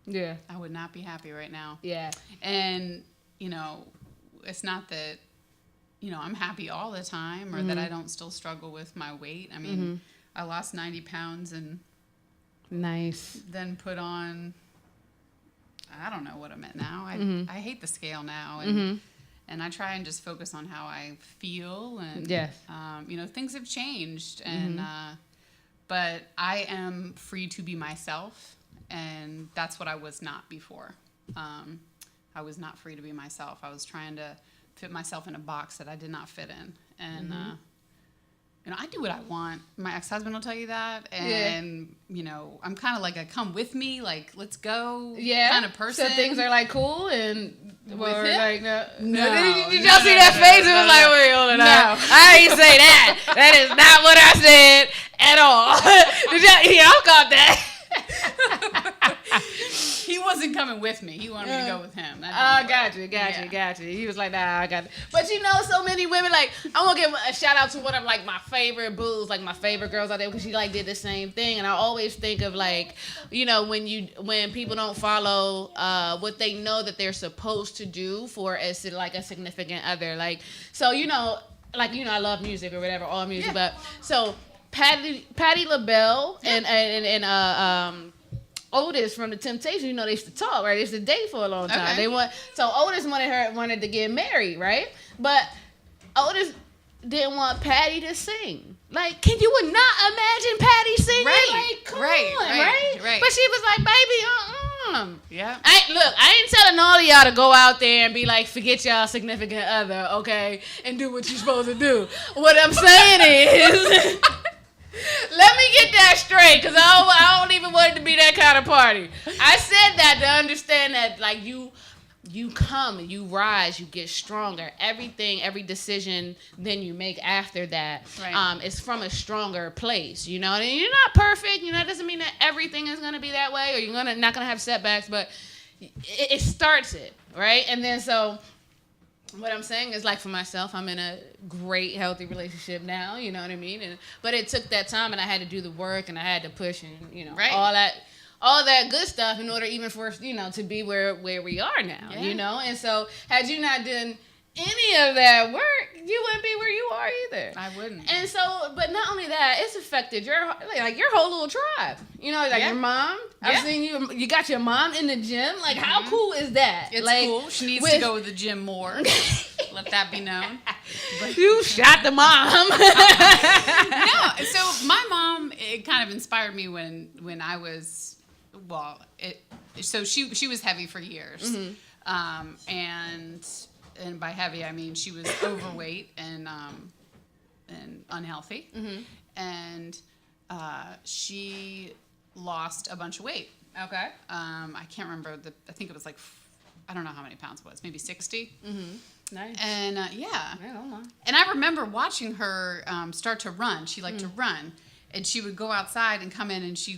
Yeah. I would not be happy right now. Yeah. And, you know, it's not that, you know, I'm happy all the time or that I don't still struggle with my weight. I mean, I lost 90 pounds and nice. Then put on, I don't know what I'm at now. I hate the scale now. And I try and just focus on how I feel. And, yes. You know, things have changed. And, but I am free to be myself. And that's what I was not before. I was not free to be myself. I was trying to fit myself in a box that I did not fit in. And, you know, I do what I want. My ex-husband will tell you that. And, you know, I'm kind of like a come with me, like, let's go kind of person. So things are, like, cool and... With or him? like, no. Did y'all see that face? It was like, wait, hold it up. I ain't say that. That is not what I said at all. Y'all caught that. He wasn't coming with me. He wanted me to go with him. Got you. He was like, nah, I got it. But you know, so many women, like, I want to give a shout out to one of, like, my favorite boos, like, my favorite girls out there, because she, like, did the same thing. And I always think of, like, you know, when people don't follow what they know that they're supposed to do for, like, a significant other. Like, so, you know, like, you know, I love music or whatever, all music. But, so, Patti LaBelle and Otis from The Temptations, you know, they used to talk, right? They used to date for a long time. Okay. So Otis wanted to get married, right? But Otis didn't want Patti to sing. Like, you would not imagine Patti singing? Right. Like, come on, right? Right. But she was like, baby, Yeah. I ain't telling all of y'all to go out there and be like, forget y'all significant other, okay? And do what you're supposed to do. What I'm saying is... Let me get that straight, because I don't even want it to be that kind of party. I said that to understand that, like, you come, you rise, you get stronger. Every decision then you make after that is from a stronger place, you know? And you're not perfect, you know, it doesn't mean that everything is going to be that way or you're not going to have setbacks, but it starts it, right? And then so... What I'm saying is, like, for myself, I'm in a great, healthy relationship now, you know what I mean? But it took that time, and I had to do the work, and I had to push, and, you know, all that good stuff in order even for us, you know, to be where we are now, you know? And so, had you not done any of that work, you wouldn't be where you are either. I wouldn't. And so, but not only that, it's affected your whole little tribe. You know, like your mom. I've seen you got your mom in the gym. Like, how cool is that? It's like, cool. She needs to go to the gym more. Let that be known. But you shot the mom. No, so my mom, it kind of inspired me when I was, so she was heavy for years. And by heavy, I mean she was overweight and unhealthy. And she lost a bunch of weight. Okay. I can't remember I think it was like, I don't know how many pounds it was, maybe 60. Nice. And Yeah, don't lie. and I remember watching her start to run. She liked to run. And she would go outside and come in, and she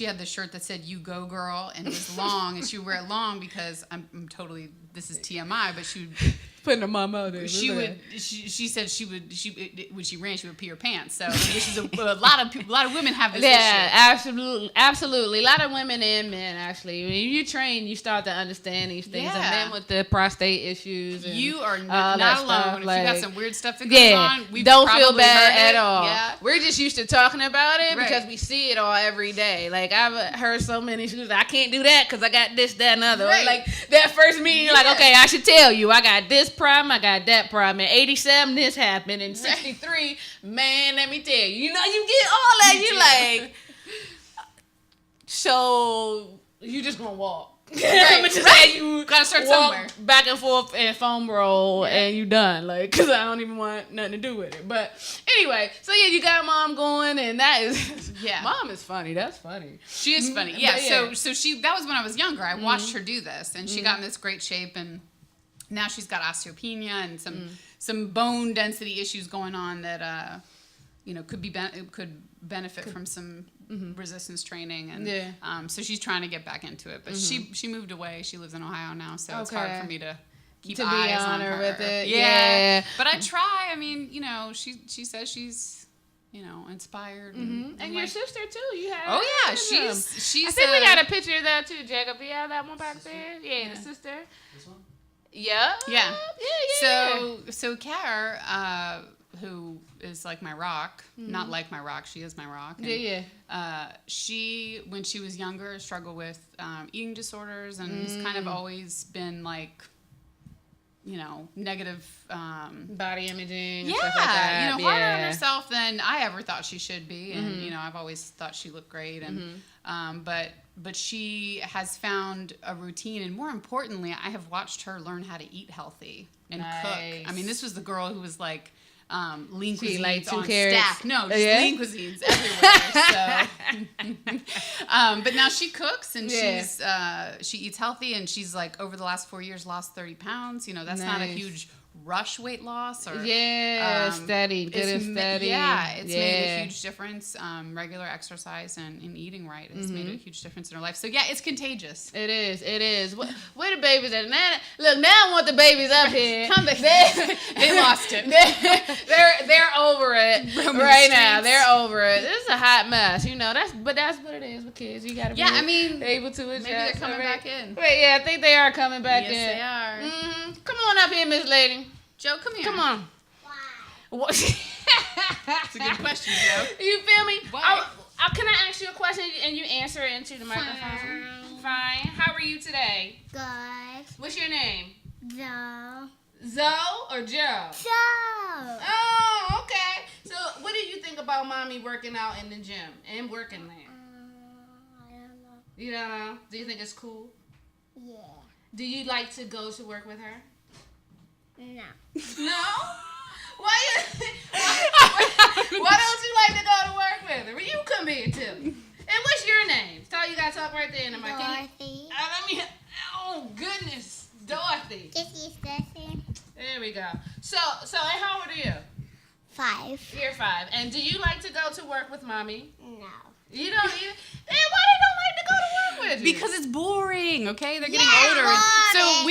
had this shirt that said "You Go Girl," and it was long, and she would wear it long because I'm totally, this is TMI, but she would putting her mom out there. she said when she ran, she would pee her pants. So this is a lot of women have this issue. Absolutely. A lot of women and men, actually. When you train, you start to understand these things. Yeah. And men with the prostate issues. And You are all not that alone. stuff, If you like, got some weird stuff that goes on, we don't feel probably bad heard at it. all. Yeah. We're just used to talking about it Right. because we see it all every day. Like, I've heard so many, she was like, I can't do that because I got this, that, and other. Right. Like, that first meeting, you're like, okay, I should tell you, I got this problem, I got that problem. In 87, this happened. In 63, man, let me tell you. You know, you get all that. You like, so you just gonna walk. Right. Just have you Gotta start walk somewhere. back and forth and foam roll and you done. Like, cause I don't even want nothing to do with it. But anyway, so yeah, you got mom going, and that is mom is funny. That's funny. She is funny. Yeah. But So that was when I was younger. I watched her do this, and she got in this great shape, and now she's got osteopenia and some bone density issues going on that could benefit from some resistance training, and so she's trying to get back into it. But she moved away. She lives in Ohio now, so it's hard for me to keep to eyes be on on her her with it. Yeah. But I try. I mean, she says she's inspired. And your sister too. You have. Oh yeah, them. she's. I think we got a picture of that too, Jacob. You have that one back there. Yeah, the sister. This one? Yeah. Yeah. Yeah. So Kara, who is like my rock, not like my rock, she is my rock. And, she, when she was younger, struggled with eating disorders and has kind of always been like, negative body imaging. yeah, And stuff like that. harder on herself than I ever thought she should be, and I've always thought she looked great, and but she has found a routine, and more importantly, I have watched her learn how to eat healthy and cook. I mean, this was the girl who was like lean cuisines like 2 on carrots. stack. No, just lean cuisines everywhere. But now she cooks, and she eats healthy, and she's like over the last 4 years lost 30 pounds. That's not a huge rush weight loss or steady, good and steady. It's made a huge difference. Regular exercise and eating right has made a huge difference in her life. So yeah, it's contagious. It is. Where the babies at? Now, look, now I want the babies up here. Come back. They lost it. They're over it right now. They're over it. This is a hot mess, that's what it is with kids. You gotta be able to adjust. Maybe they're coming back in. Wait, yeah, I think they are coming back in. Yes, they are. Mm-hmm. Come on up here, Miss Lady. Joe, come here. Come on. Why? That's a good question, Joe. You feel me? Why? Can I ask you a question and you answer it into the microphone? Fine. How are you today? Good. What's your name? Joe. Zoe or Joe? Joe. Oh, okay. So, what do you think about mommy working out in the gym and working there? I don't know. You don't know? Do you think it's cool? Yeah. Do you like to go to work with her? No. No? Why don't you like to go to work with her? Well, you come here too. And what's your name? So you gotta talk right there in the mic. Dorothy. Oh goodness, Dorothy. This is Dorothy. There we go. So, and how old are you? 5. You're 5. And do you like to go to work with mommy? No. You don't either? Then why they don't like to go to work with you? Because it's boring, okay? They're getting Yeah, older. So boring,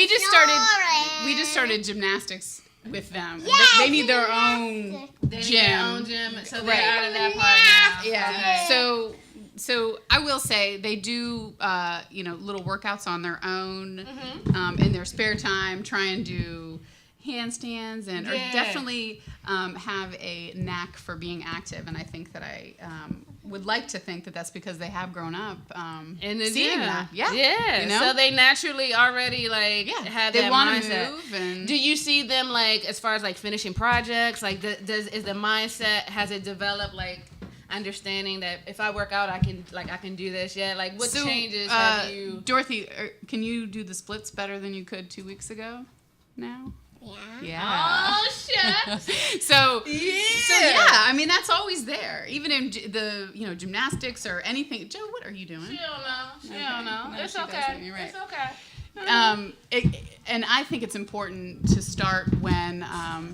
we just started gymnastics with them. They need their own gym. So they're out of that part now. Yeah. Okay. So I will say they do, little workouts on their own in their spare time. Try and do handstands or definitely have a knack for being active. And I think that I would like to think that that's because they have grown up seeing that. Yeah. So they naturally already have they that want to mindset. move. And Do you see them as far as finishing projects? Is the mindset, has it developed understanding that if I work out I can do this? What changes have you? Dorothy, can you do the splits better than you could 2 weeks ago now? Yeah. Yeah. Oh shit. So I mean that's always there, even in the gymnastics or anything. Joe, what are you doing? She don't know. No, It's she okay. doesn't. You're right. It's okay. And I think it's important to start when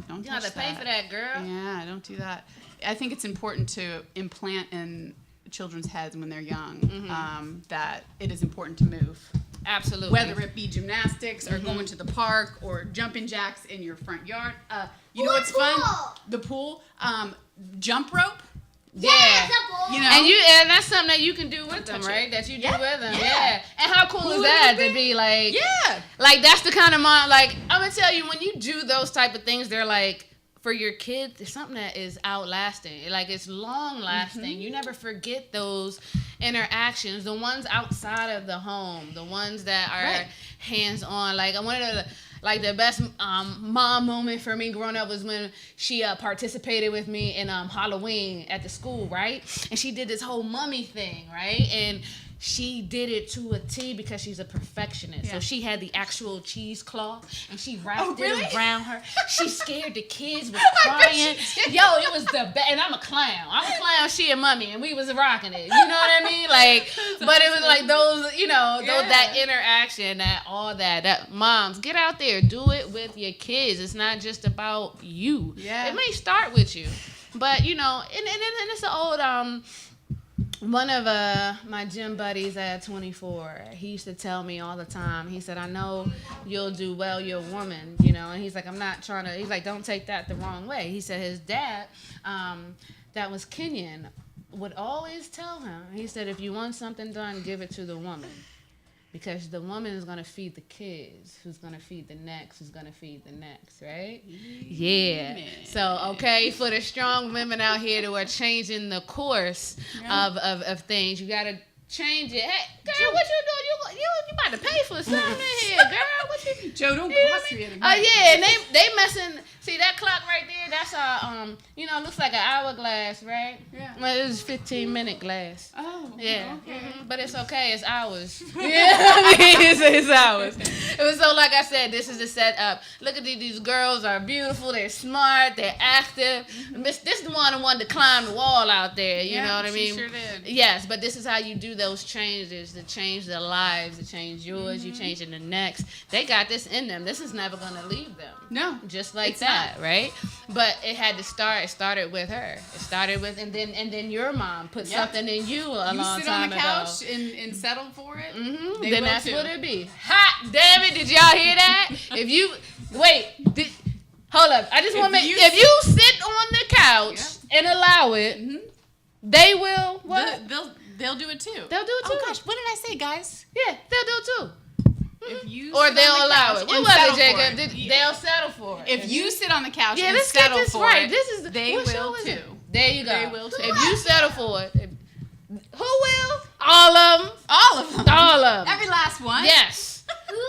don't You have touch to pay that. for that, girl. Yeah, don't do that. I think it's important to implant in children's heads when they're young that it is important to move. Absolutely. Whether it be gymnastics or going to the park or jumping jacks in your front yard. You know what's fun? The pool. Jump rope. Yeah. You know? And that's something that you can do with them, right? That you do with them. Yeah. And how cool is that to be like? Yeah. Like that's the kind of mom. Like I'm gonna tell you, when you do those type of things, they're like. For your kids, it's something that is outlasting. Like it's long lasting. You never forget those interactions. The ones outside of the home, the ones that are hands on. Like one of the best mom moment for me growing up was when she participated with me in Halloween at the school, right? And she did this whole mummy thing, right? And she did it to a T because she's a perfectionist. Yeah. So she had the actual cheesecloth and she wrapped it around her. She scared the kids with crying. Yo, it was the best. And I'm a clown. She a mummy, and we was rocking it. You know what I mean? Like, but it was like those, that interaction, that moms, get out there, do it with your kids. It's not just about you. Yeah. It may start with you, but and it's an old one of my gym buddies at 24, he used to tell me all the time, he said, I know you'll do well, you're a woman, and he's like, he's like, don't take that the wrong way. He said his dad, that was Kenyan, would always tell him, he said, if you want something done, give it to the woman. Because the woman is going to feed the kids, who's going to feed the next, who's going to feed the next, right? Yeah. So, okay, for the strong women out here who are changing the course of things, you got to change it. Hey, girl, what you doing? You about to pay for something in here, girl. What you? Joe, don't cost me anything. Oh, yeah, and they messing. See, that clock right there, that's our, looks like an hourglass, right? Yeah. Well, it was 15-minute glass. Oh. Yeah. Okay. But it's okay. It's ours. It's ours. It was so, like I said, this is the setup. Look at these girls are beautiful. They're smart. They're active. This is the one who wanted to climb the wall out there. You know what I mean? She sure did. Yes, but this is how you do those changes to change their lives, to change yours, you change in the next. They got this in them. This is never going to leave them. No. Just like that, right? But it had to start. It started with her. It started with, and then your mom put something in you a long time ago. You sit on the couch and settle for it. Mm-hmm. Then that's what it be. Hot damn it! Did y'all hear that? If you hold up. I just want to make. If you sit on the couch and allow it, they will. What? They'll do it too. They'll do it too. Oh gosh, what did I say, guys? Yeah, they'll do it too. If you or they'll allow it. What was it, Jacob? It. They'll settle for it. If you sit on the couch and let's settle get this for right. it, This is they will too. There you go. They will too. If you settle for it, who will? All of them. All of them. All of them. Every last one. Yes.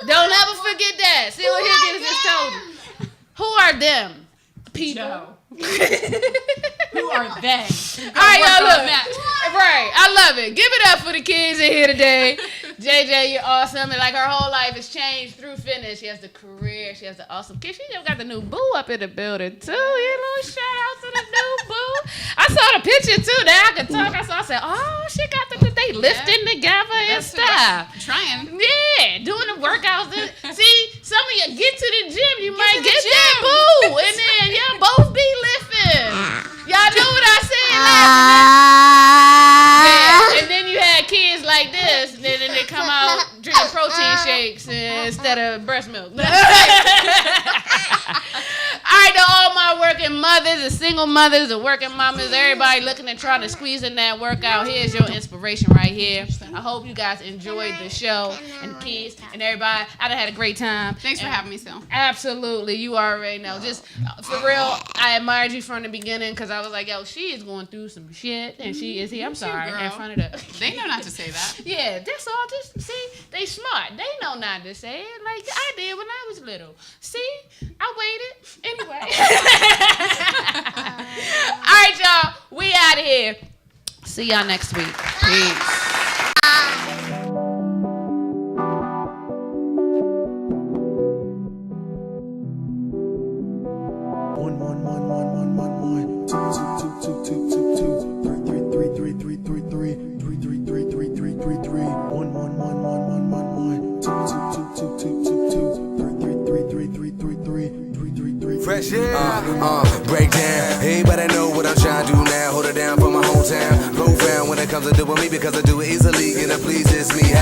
Don't ever forget that. See what Higgins just told you. Who are them? People. Joe. Who are they? All right, y'all, look. Right, I love it. Give it up for the kids in here today. JJ, you're awesome. And like her whole life has changed through fitness. She has the career. She has the awesome kid. She just got the new boo up in the building too. You know, shout out to the new boo. I saw the picture too. Now I can talk. I said, oh, she got they lifting together and stuff. Trying. Yeah, doing the workouts. See, some of you get to the gym, you might get that boo, and then y'all both be lifting. Y'all know what I said? Yeah, and then you had kids like this, and then they come out drinking protein shakes instead of breast milk. All right, to all my working mothers, the single mothers, the working mamas, everybody looking and trying to squeeze in that workout, here's your inspiration right here. I hope you guys enjoyed the show, and the kids and everybody. I done had a great time. Thanks for having me, Sil. Absolutely. You already know. Just for real, I admired you from the beginning because I was like, yo, she is going through some shit, and she is here. I'm sorry, in front of the. They know not to say that. Yeah, that's all. Just see, they smart. They know not to say it like I did when I was little. See, I waited. Anyway. All right, y'all. We out of here. See y'all next week. Peace. Two. Break down. Everybody know what I'm trying to do now. Hold it down for my hometown. Profound when it comes to doing me because I do it easily and it pleases me. How?